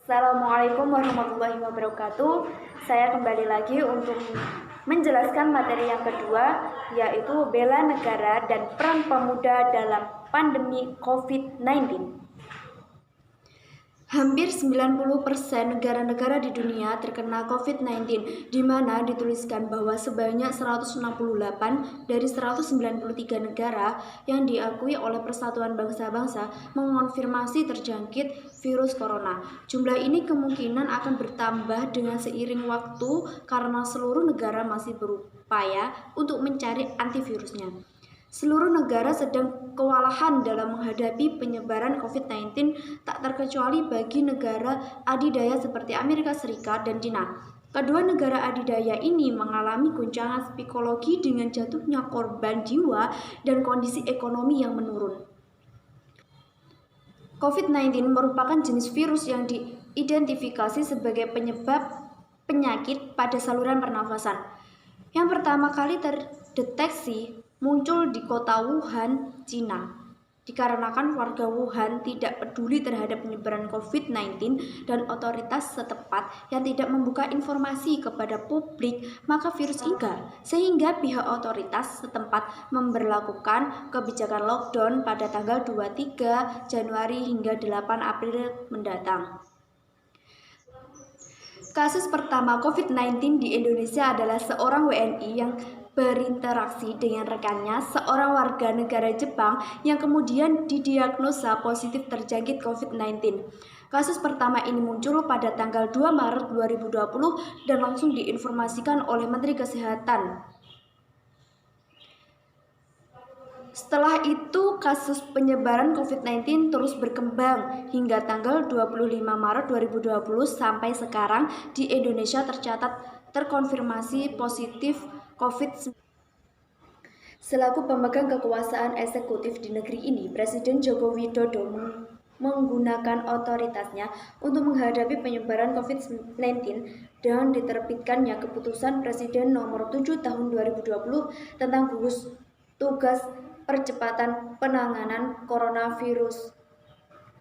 Assalamualaikum warahmatullahi wabarakatuh. Saya kembali lagi untuk menjelaskan materi yang kedua, yaitu bela negara dan peran pemuda dalam pandemi COVID-19. Hampir 90% negara-negara di dunia terkena COVID-19, di mana dituliskan bahwa sebanyak 168 dari 193 negara yang diakui oleh Persatuan Bangsa-Bangsa mengonfirmasi terjangkit virus corona. Jumlah ini kemungkinan akan bertambah dengan seiring waktu karena seluruh negara masih berupaya untuk mencari antivirusnya. Seluruh negara sedang kewalahan dalam menghadapi penyebaran COVID-19, tak terkecuali bagi negara adidaya seperti Amerika Serikat dan China. Kedua negara adidaya ini mengalami guncangan psikologi dengan jatuhnya korban jiwa dan kondisi ekonomi yang menurun. COVID-19 merupakan jenis virus yang diidentifikasi sebagai penyebab penyakit pada saluran pernafasan. Yang pertama kali terdeteksi muncul di kota Wuhan, Cina. Dikarenakan warga Wuhan tidak peduli terhadap penyebaran COVID-19 dan otoritas setempat yang tidak membuka informasi kepada publik, maka virus hingga sehingga pihak otoritas setempat memberlakukan kebijakan lockdown pada tanggal 23 Januari hingga 8 April mendatang. Kasus pertama COVID-19 di Indonesia adalah seorang WNI yang berinteraksi dengan rekannya, seorang warga negara Jepang yang kemudian didiagnosa positif terjangkit COVID-19. Kasus pertama ini muncul pada tanggal 2 Maret 2020 dan langsung diinformasikan oleh Menteri Kesehatan. Setelah itu, kasus penyebaran COVID-19 terus berkembang hingga tanggal 25 Maret 2020 sampai sekarang di Indonesia tercatat terkonfirmasi positif COVID-19. Selaku pemegang kekuasaan eksekutif di negeri ini, Presiden Joko Widodo menggunakan otoritasnya untuk menghadapi penyebaran COVID-19 dengan diterbitkannya keputusan Presiden nomor 7 tahun 2020 tentang gugus tugas percepatan penanganan coronavirus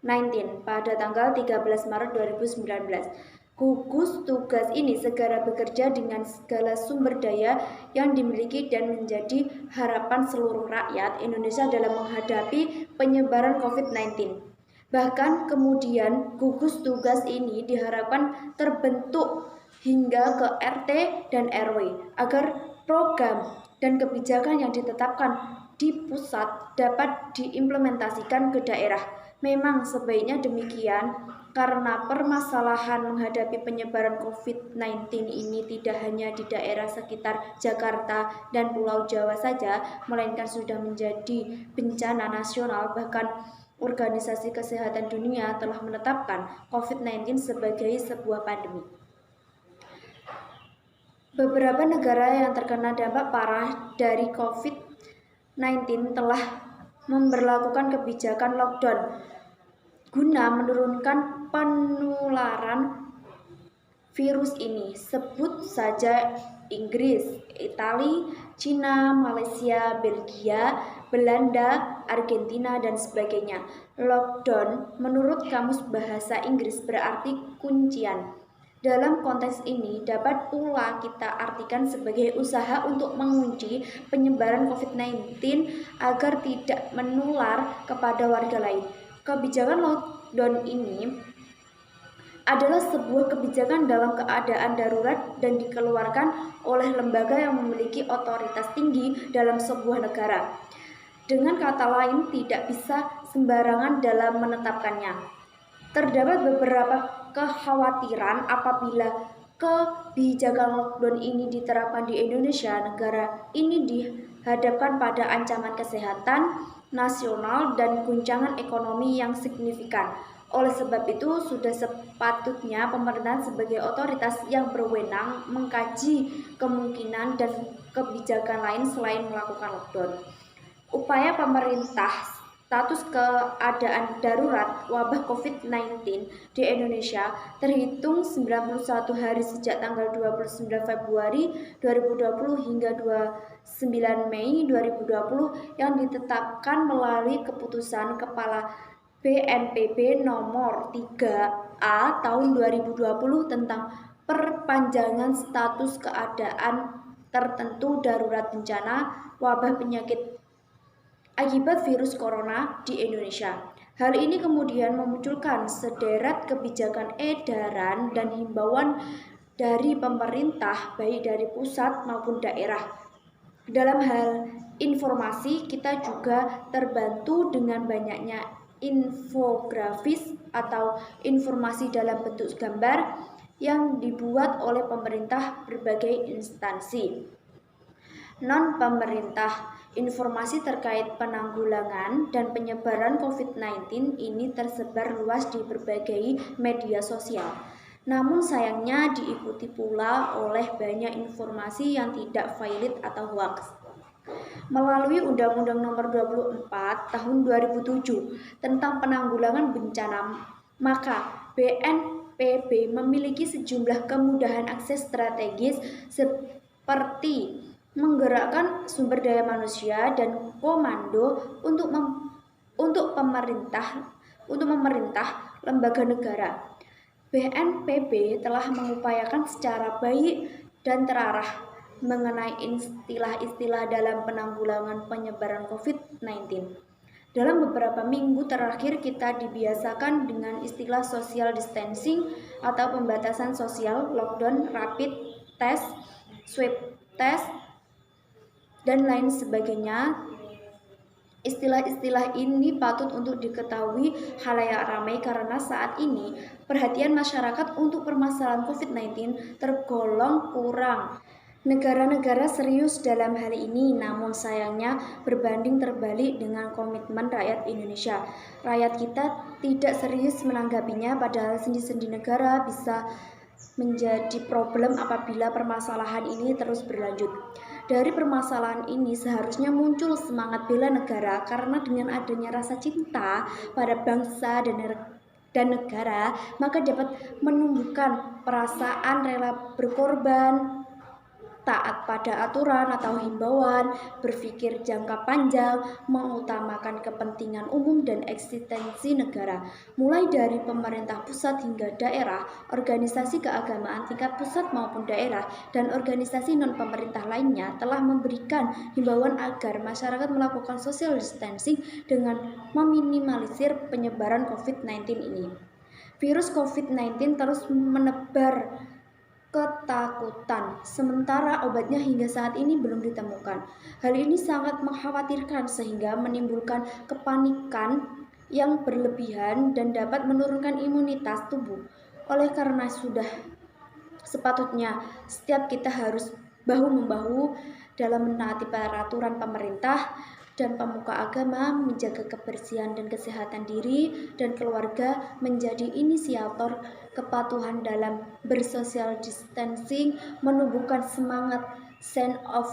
19 pada tanggal 13 Maret 2019. Gugus tugas ini segera bekerja dengan segala sumber daya yang dimiliki dan menjadi harapan seluruh rakyat Indonesia dalam menghadapi penyebaran COVID-19. Bahkan kemudian gugus tugas ini diharapkan terbentuk hingga ke RT dan RW agar program dan kebijakan yang ditetapkan di pusat dapat diimplementasikan ke daerah. Memang sebaiknya demikian karena permasalahan menghadapi penyebaran COVID-19 ini tidak hanya di daerah sekitar Jakarta dan Pulau Jawa saja, melainkan sudah menjadi bencana nasional. Bahkan Organisasi Kesehatan Dunia telah menetapkan COVID-19 sebagai sebuah pandemi. Beberapa negara yang terkena dampak parah dari COVID-19 telah memberlakukan kebijakan lockdown guna menurunkan penularan virus ini. Sebut saja Inggris, Italia, Cina, Malaysia, Belgia, Belanda, Argentina, dan sebagainya. Lockdown menurut Kamus Bahasa Inggris berarti kuncian. Dalam konteks ini dapat pula kita artikan sebagai usaha untuk mengunci penyebaran COVID-19 agar tidak menular kepada warga lain. Kebijakan lockdown ini adalah sebuah kebijakan dalam keadaan darurat dan dikeluarkan oleh lembaga yang memiliki otoritas tinggi dalam sebuah negara. Dengan kata lain, tidak bisa sembarangan dalam menetapkannya. Terdapat beberapa kekhawatiran apabila kebijakan lockdown ini diterapkan di Indonesia. Negara ini dihadapkan pada ancaman kesehatan nasional dan guncangan ekonomi yang signifikan. Oleh sebab itu, sudah sepatutnya pemerintah sebagai otoritas yang berwenang mengkaji kemungkinan dan kebijakan lain selain melakukan lockdown. Upaya pemerintah status keadaan darurat wabah COVID-19 di Indonesia terhitung 91 hari sejak tanggal 29 Februari 2020 hingga 29 Mei 2020 yang ditetapkan melalui keputusan Kepala BNPB nomor 3A tahun 2020 tentang perpanjangan status keadaan tertentu darurat bencana wabah penyakit akibat virus corona di Indonesia. Hal ini kemudian memunculkan sederet kebijakan edaran dan himbauan dari pemerintah baik dari pusat maupun daerah. Dalam hal informasi, kita juga terbantu dengan banyaknya infografis atau informasi dalam bentuk gambar yang dibuat oleh pemerintah berbagai instansi. Non-pemerintah, informasi terkait penanggulangan dan penyebaran COVID-19 ini tersebar luas di berbagai media sosial. Namun sayangnya diikuti pula oleh banyak informasi yang tidak valid atau hoax. Melalui Undang-Undang Nomor 24 Tahun 2007 tentang penanggulangan bencana, maka BNPB memiliki sejumlah kemudahan akses strategis seperti menggerakkan sumber daya manusia dan komando untuk memerintah lembaga negara. BNPB telah mengupayakan secara baik dan terarah mengenai istilah-istilah dalam penanggulangan penyebaran COVID-19. Dalam beberapa minggu terakhir kita dibiasakan dengan istilah social distancing atau pembatasan sosial, lockdown, rapid test, swab test, dan lain sebagainya. Istilah-istilah ini patut untuk diketahui khalayak ramai karena saat ini perhatian masyarakat untuk permasalahan COVID-19 tergolong kurang. Negara-negara serius dalam hal ini, namun sayangnya berbanding terbalik dengan komitmen rakyat Indonesia. Rakyat kita tidak serius menanggapinya, padahal sendi-sendi negara bisa menjadi problem apabila permasalahan ini terus berlanjut. Dari permasalahan ini seharusnya muncul semangat bela negara, karena dengan adanya rasa cinta pada bangsa dan negara, maka dapat menumbuhkan perasaan rela berkorban, taat pada aturan atau himbauan, berpikir jangka panjang, mengutamakan kepentingan umum dan eksistensi negara. Mulai dari pemerintah pusat hingga daerah, organisasi keagamaan tingkat pusat maupun daerah, dan organisasi non-pemerintah lainnya telah memberikan himbauan agar masyarakat melakukan social distancing dengan meminimalisir penyebaran COVID-19 ini. Virus COVID-19 terus menebar ketakutan, sementara obatnya hingga saat ini belum ditemukan. Hal ini sangat mengkhawatirkan sehingga menimbulkan kepanikan yang berlebihan dan dapat menurunkan imunitas tubuh. Oleh karena sudah sepatutnya setiap kita harus bahu-membahu dalam menaati peraturan pemerintah dan pemuka agama, menjaga kebersihan dan kesehatan diri dan keluarga, menjadi inisiator kepatuhan dalam bersosial distancing, menumbuhkan semangat sense of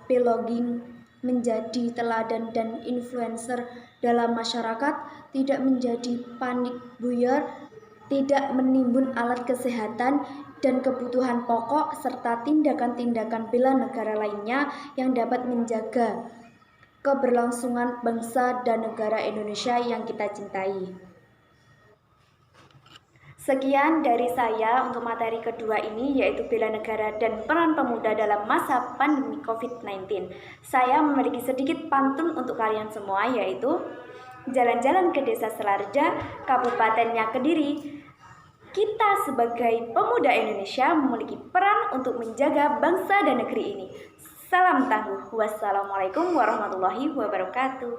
belonging, menjadi teladan dan influencer dalam masyarakat, tidak menjadi panik buyar, tidak menimbun alat kesehatan dan kebutuhan pokok, serta tindakan-tindakan bela negara lainnya yang dapat menjaga keberlangsungan bangsa dan negara Indonesia yang kita cintai. Sekian dari saya untuk materi kedua ini, yaitu bela negara dan peran pemuda dalam masa pandemi COVID-19. Saya memiliki sedikit pantun untuk kalian semua, yaitu jalan-jalan ke Desa Selarja, Kabupatennya Kediri. Kita sebagai pemuda Indonesia memiliki peran untuk menjaga bangsa dan negeri ini. Salam tangguh. Wassalamualaikum warahmatullahi wabarakatuh.